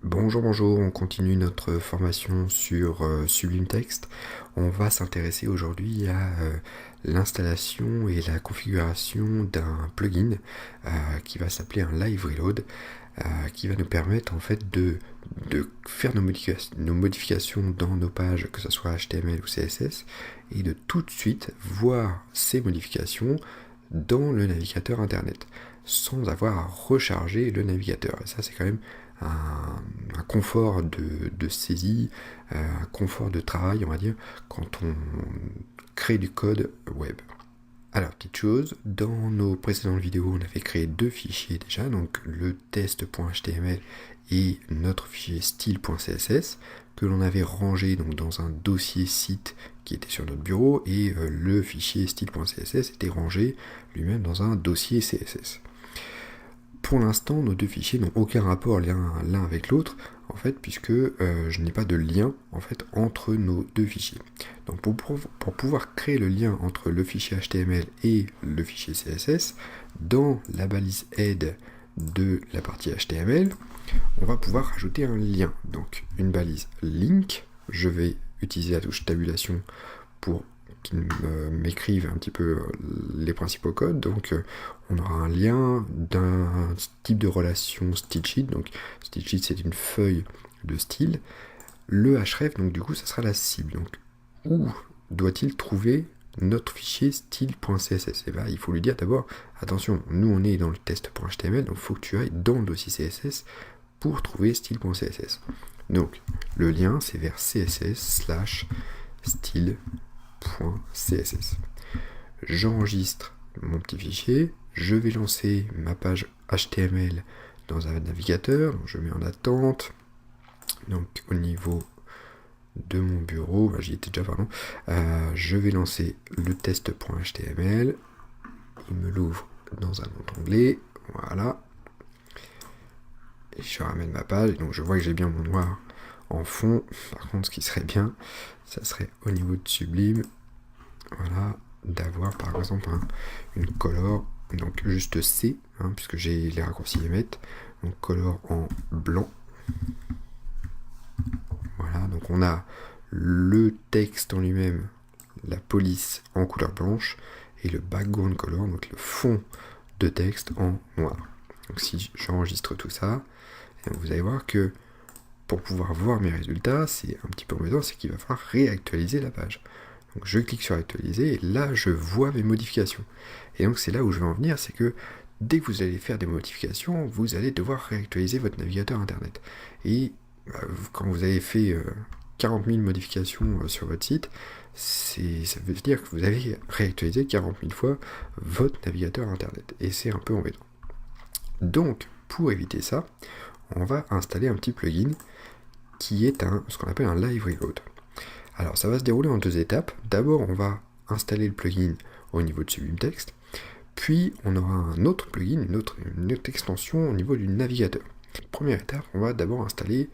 Bonjour, bonjour, on continue notre formation sur Sublime Text. On va s'intéresser aujourd'hui à l'installation et la configuration d'un plugin qui va s'appeler un Live Reload, qui va nous permettre en fait de faire nos modifications dans nos pages, que ce soit HTML ou CSS, et de tout de suite voir ces modifications dans le navigateur internet, sans avoir à recharger le navigateur. Et ça, c'est quand même un confort de saisie, un confort de travail, on va dire, quand on crée du code web. Alors, petite chose, dans nos précédentes vidéos, on avait créé deux fichiers déjà, donc le test.html et notre fichier style.css, que l'on avait rangé donc dans un dossier site qui était sur notre bureau, et le fichier style.css était rangé lui-même dans un dossier CSS. Pour l'instant, nos deux fichiers n'ont aucun rapport l'un avec l'autre, en fait, puisque je n'ai pas de lien en fait entre nos deux fichiers. Donc pour pouvoir créer le lien entre le fichier HTML et le fichier CSS, dans la balise aide de la partie HTML, on va pouvoir rajouter un lien. Donc une balise link, je vais utiliser la touche tabulation pour qu'il m'écrive un petit peu les principaux codes. Donc on aura un lien d'un type de relation stylesheet. Donc stylesheet, c'est une feuille de style. Le href, donc du coup ça sera la cible. Donc où doit-il trouver notre fichier style.css? Et il faut lui dire d'abord, attention, nous on est dans le test.html, donc il faut que tu ailles dans le dossier CSS pour trouver style.css. Donc le lien c'est vers css/style.css. J'enregistre mon petit fichier, je vais lancer ma page HTML dans un navigateur, donc je mets en attente. Donc au niveau de mon bureau, j'y étais déjà, pardon, je vais lancer le test.html, il me l'ouvre dans un autre onglet, voilà, et je ramène ma page, et donc je vois que j'ai bien mon noir en fond. Par contre, ce qui serait bien, ça serait au niveau de Sublime, voilà, d'avoir par exemple une color, donc juste C, puisque j'ai les raccourcis à mettre, donc color en blanc. Voilà, donc on a le texte en lui-même, la police en couleur blanche, et le background color, donc le fond de texte en noir. Donc si j'enregistre tout ça, vous allez voir que pour pouvoir voir mes résultats, c'est un petit peu embêtant, c'est qu'il va falloir réactualiser la page. Donc je clique sur actualiser, et là je vois mes modifications. Et donc c'est là où je vais en venir, c'est que dès que vous allez faire des modifications, vous allez devoir réactualiser votre navigateur internet. Et quand vous avez fait 40 000 modifications sur votre site, ça veut dire que vous avez réactualisé 40 000 fois votre navigateur internet. Et c'est un peu embêtant. Donc, pour éviter ça, on va installer un petit plugin qui est ce qu'on appelle un Live Reload. Alors, ça va se dérouler en deux étapes. D'abord, on va installer le plugin au niveau de Sublime Text, puis on aura un autre plugin, une autre extension au niveau du navigateur. Première étape, on va d'abord installer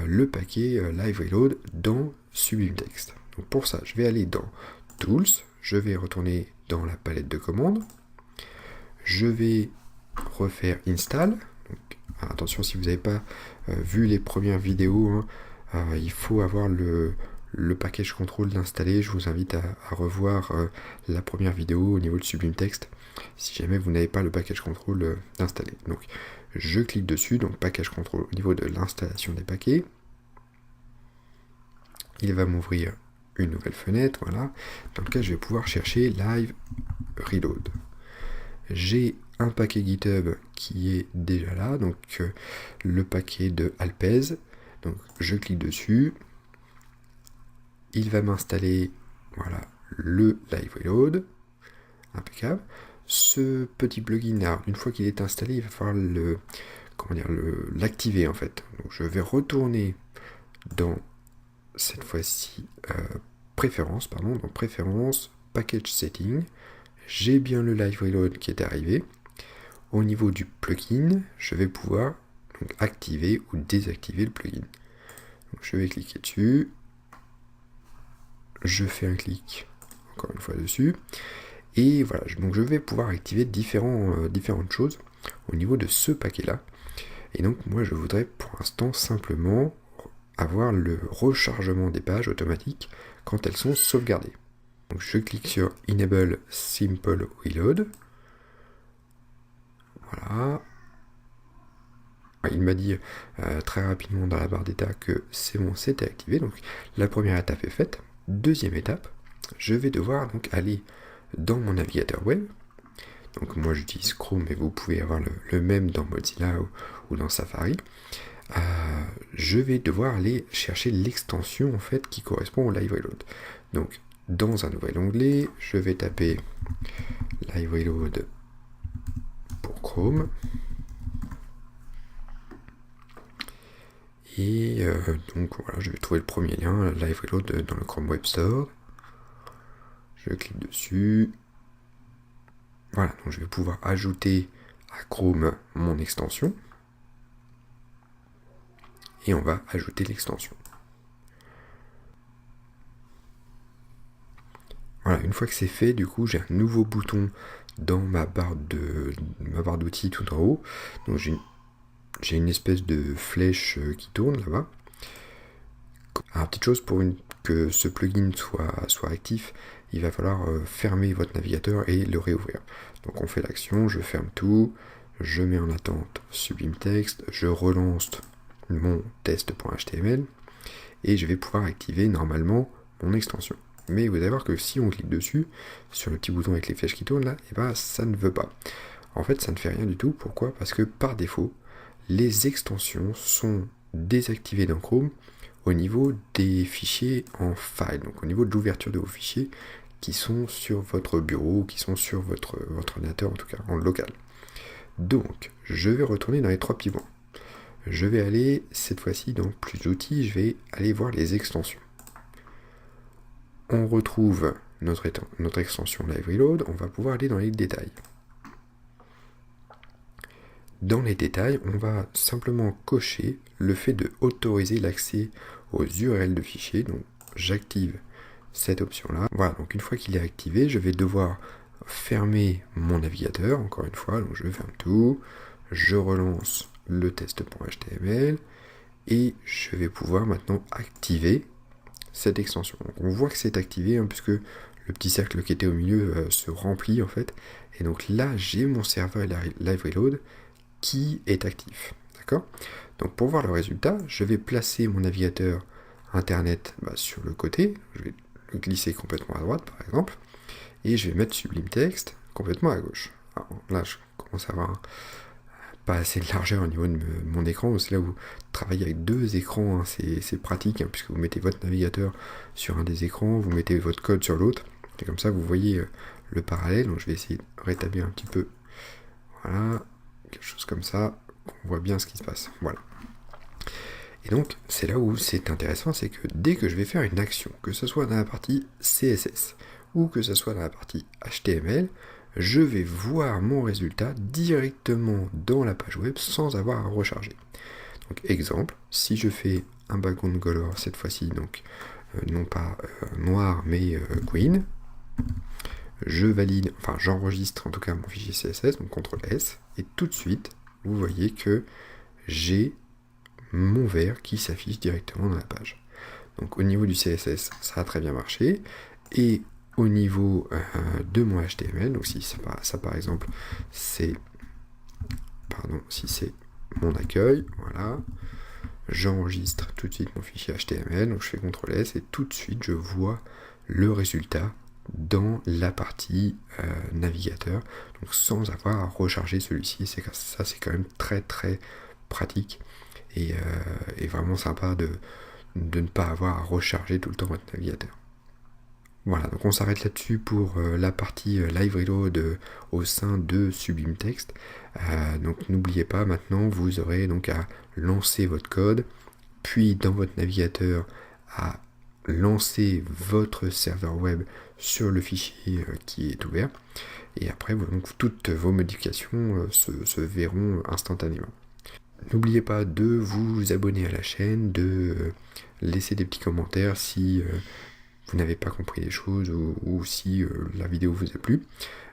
le paquet Live Reload dans Sublime Text. Donc pour ça, je vais aller dans Tools, je vais retourner dans la palette de commandes, je vais refaire Install. Donc, attention, si vous n'avez pas vu les premières vidéos, il faut avoir le package control d'installer. Je vous invite à revoir la première vidéo au niveau de Sublime Text, si jamais vous n'avez pas le package control d'installer. Donc je clique dessus, donc package control au niveau de l'installation des paquets. Il va m'ouvrir une nouvelle fenêtre, voilà, dans laquelle je vais pouvoir chercher Live Reload. J'ai un paquet GitHub qui est déjà là, donc le paquet de Alpez. Donc je clique dessus, il va m'installer, voilà, le Live Reload, impeccable. Ce petit plugin, là, une fois qu'il est installé, il va falloir l'activer en fait. Donc je vais retourner dans cette fois-ci préférences, donc préférences, package setting. J'ai bien le Live Reload qui est arrivé. Au niveau du plugin, je vais pouvoir donc activer ou désactiver le plugin. Donc je vais cliquer dessus. Je fais un clic encore une fois dessus. Et voilà, donc je vais pouvoir activer différentes choses au niveau de ce paquet-là. Et donc moi je voudrais pour l'instant simplement avoir le rechargement des pages automatique quand elles sont sauvegardées. Donc je clique sur Enable Simple Reload. Voilà. Il m'a dit très rapidement dans la barre d'état que c'est bon, c'était activé. Donc la première étape est faite. Deuxième étape, je vais devoir donc aller dans mon navigateur web. Donc moi j'utilise Chrome, mais vous pouvez avoir le même dans Mozilla ou dans Safari. Je vais devoir aller chercher l'extension en fait qui correspond au Live Reload. Donc dans un nouvel onglet, je vais taper Live Reload pour Chrome. Et donc voilà, je vais trouver le premier lien, Live Reload dans le Chrome Web Store. Je clique dessus. Voilà, donc je vais pouvoir ajouter à Chrome mon extension. Et on va ajouter l'extension. Voilà, une fois que c'est fait, du coup, j'ai un nouveau bouton dans ma barre d'outils tout en haut. Donc j'ai une espèce de flèche qui tourne là-bas. Alors, petite chose, pour que ce plugin soit actif, il va falloir fermer votre navigateur et le réouvrir. Donc on fait l'action, je ferme tout, je mets en attente Sublime Text, je relance mon test.html et je vais pouvoir activer normalement mon extension. Mais vous allez voir que si on clique dessus, sur le petit bouton avec les flèches qui tournent là, et ben ça ne veut pas. En fait, ça ne fait rien du tout. Pourquoi ? Parce que par défaut, les extensions sont désactivées dans Chrome au niveau des fichiers en file, donc au niveau de l'ouverture de vos fichiers qui sont sur votre bureau, qui sont sur votre ordinateur, en tout cas en local. Donc, je vais retourner dans les trois petits points. Je vais aller, cette fois-ci, dans plus d'outils, je vais aller voir les extensions. On retrouve notre extension Live Reload, on va pouvoir aller dans les détails. Dans les détails, on va simplement cocher le fait de autoriser l'accès aux URL de fichiers. Donc j'active cette option-là. Voilà, donc une fois qu'il est activé, je vais devoir fermer mon navigateur, encore une fois, donc je ferme tout, je relance le test.html et je vais pouvoir maintenant activer cette extension. Donc on voit que c'est activé hein, puisque le petit cercle qui était au milieu se remplit en fait. Et donc là, j'ai mon serveur Live Reload qui est actif. D'accord ? Donc pour voir le résultat, je vais placer mon navigateur internet sur le côté, je vais le glisser complètement à droite par exemple, et je vais mettre Sublime Text complètement à gauche. Alors là je commence à avoir pas assez de largeur au niveau de mon écran, c'est là où vous travaillez avec deux écrans, hein, c'est pratique, hein, puisque vous mettez votre navigateur sur un des écrans, vous mettez votre code sur l'autre, et comme ça vous voyez le parallèle. Donc je vais essayer de rétablir un petit peu, voilà, quelque chose comme ça, qu'on voit bien ce qui se passe, voilà. Et donc, c'est là où c'est intéressant, c'est que dès que je vais faire une action, que ce soit dans la partie CSS, ou que ce soit dans la partie HTML, je vais voir mon résultat directement dans la page web sans avoir à recharger. Donc, exemple, si je fais un background color cette fois-ci, donc non pas noir, mais green, je valide, enfin j'enregistre en tout cas mon fichier CSS, donc CTRL-S, et tout de suite, vous voyez que j'ai mon vert qui s'affiche directement dans la page. Donc au niveau du CSS, ça a très bien marché, et au niveau de mon HTML, donc si ça par exemple, si c'est mon accueil, voilà, j'enregistre tout de suite mon fichier HTML, donc je fais CTRL-S, et tout de suite je vois le résultat dans la partie navigateur, donc sans avoir à recharger celui-ci. Ça c'est quand même très très pratique et vraiment sympa de ne pas avoir à recharger tout le temps votre navigateur. Voilà, donc on s'arrête là-dessus pour la partie Live Reload au sein de Sublime Text. Donc n'oubliez pas, maintenant vous aurez donc à lancer votre code, puis dans votre navigateur à lancer votre serveur web sur le fichier qui est ouvert, et après donc, toutes vos modifications se verront instantanément. N'oubliez pas de vous abonner à la chaîne, de laisser des petits commentaires si vous n'avez pas compris les choses ou si la vidéo vous a plu.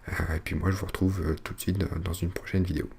Et puis moi je vous retrouve tout de suite dans une prochaine vidéo.